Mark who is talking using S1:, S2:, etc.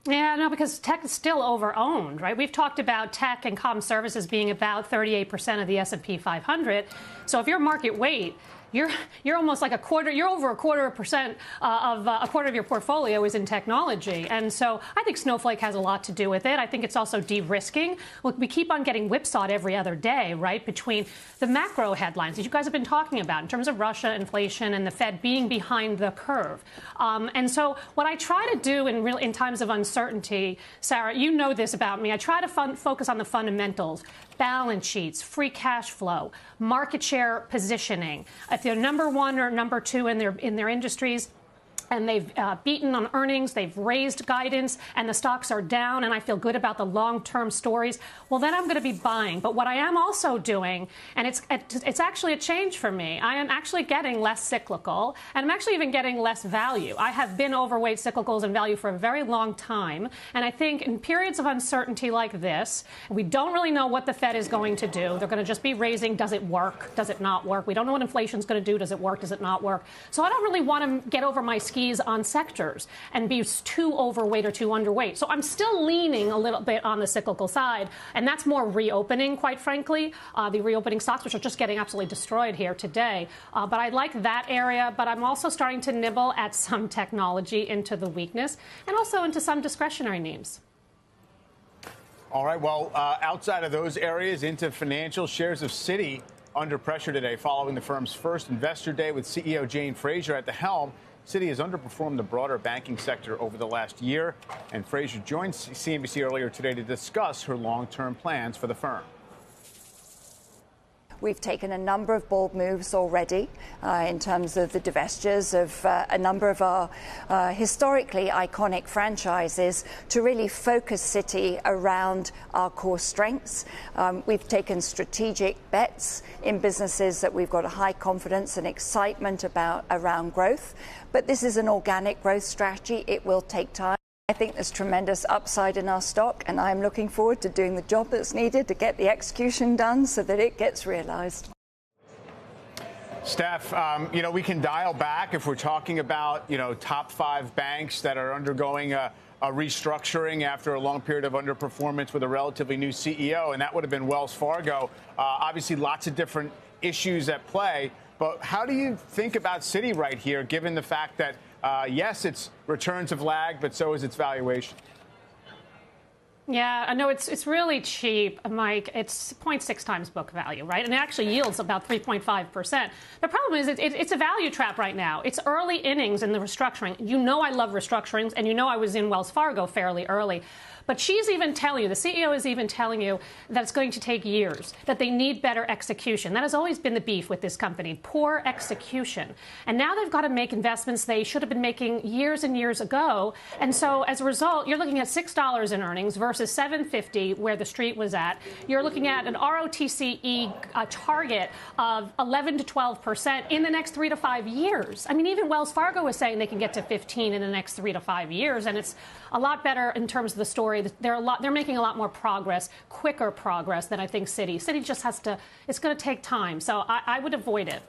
S1: Yeah, no, because tech is still over-owned, right? We've talked about tech and comm services being about 38% of the S&P 500. So if your market weight, you're almost like a quarter. You're over a quarter percent of a quarter of your portfolio is in technology, and so I think Snowflake has a lot to do with it. I think it's also de-risking. Look, we keep on getting whipsawed every other day, right? Between the macro headlines that you guys have been talking about in terms of Russia, inflation, and the Fed being behind the curve. And so what I try to do in times of uncertainty, Sarah, you know this about me. I try to focus on the fundamentals. Balance sheets, free cash flow, market share positioning. If they're number one or number two in their industries, and they've beaten on earnings, they've raised guidance, and the stocks are down, and I feel good about the long-term stories, well, then I'm going to be buying. But what I am also doing, and it's actually a change for me, I am actually getting less cyclical, and I'm actually even getting less value. I have been overweight cyclicals and value for a very long time, and I think in periods of uncertainty like this, we don't really know what the Fed is going to do. They're going to just be raising. Does it work? Does it not work? We don't know what inflation is going to do. Does it work? Does it not work? So I don't really want to get over my skis on sectors and be too overweight or too underweight. So I'm still leaning a little bit on the cyclical side, and that's more reopening, quite frankly, the reopening stocks, which are just getting absolutely destroyed here today. But I like that area, but I'm also starting to nibble at some technology into the weakness and also into some discretionary names.
S2: All right, well, outside of those areas, into financial, shares of Citi under pressure today following the firm's first investor day with CEO Jane Fraser at the helm. Citi has underperformed the broader banking sector over the last year, and Fraser joined CNBC earlier today to discuss her long-term plans for the firm.
S3: We've taken a number of bold moves already in terms of the divestitures of a number of our historically iconic franchises to really focus Citi around our core strengths. We've taken strategic bets in businesses that we've got a high confidence and excitement about around growth. But this is an organic growth strategy. It will take time. I think there's tremendous upside in our stock, and I'm looking forward to doing the job that's needed to get the execution done so that it gets realized.
S2: Steph, we can dial back if we're talking about, top 5 banks that are undergoing a restructuring after a long period of underperformance with a relatively new CEO, and that would have been Wells Fargo. Obviously, lots of different issues at play. But how do you think about Citi right here, given the fact that, yes, its returns have lagged, but so is its valuation?
S1: Yeah, I know it's really cheap, Mike. It's 0.6 times book value, right? And it actually yields about 3.5%. The problem is it's a value trap right now. It's early innings in the restructuring. You know I love restructurings, and you know I was in Wells Fargo fairly early. But she's even telling you, the CEO is even telling you that it's going to take years, that they need better execution. That has always been the beef with this company, poor execution. And now they've got to make investments they should have been making years and years ago. And so as a result, you're looking at $6 in earnings versus $7.50 where the street was at. You're looking at an ROTCE target of 11 to 12% in the next 3 to 5 years. I mean, even Wells Fargo is saying they can get to 15 in the next 3 to 5 years. And it's a lot better in terms of the story. They're making a lot more progress, quicker progress than I think Citi. Citi just has to, it's going to take time. So I would avoid it.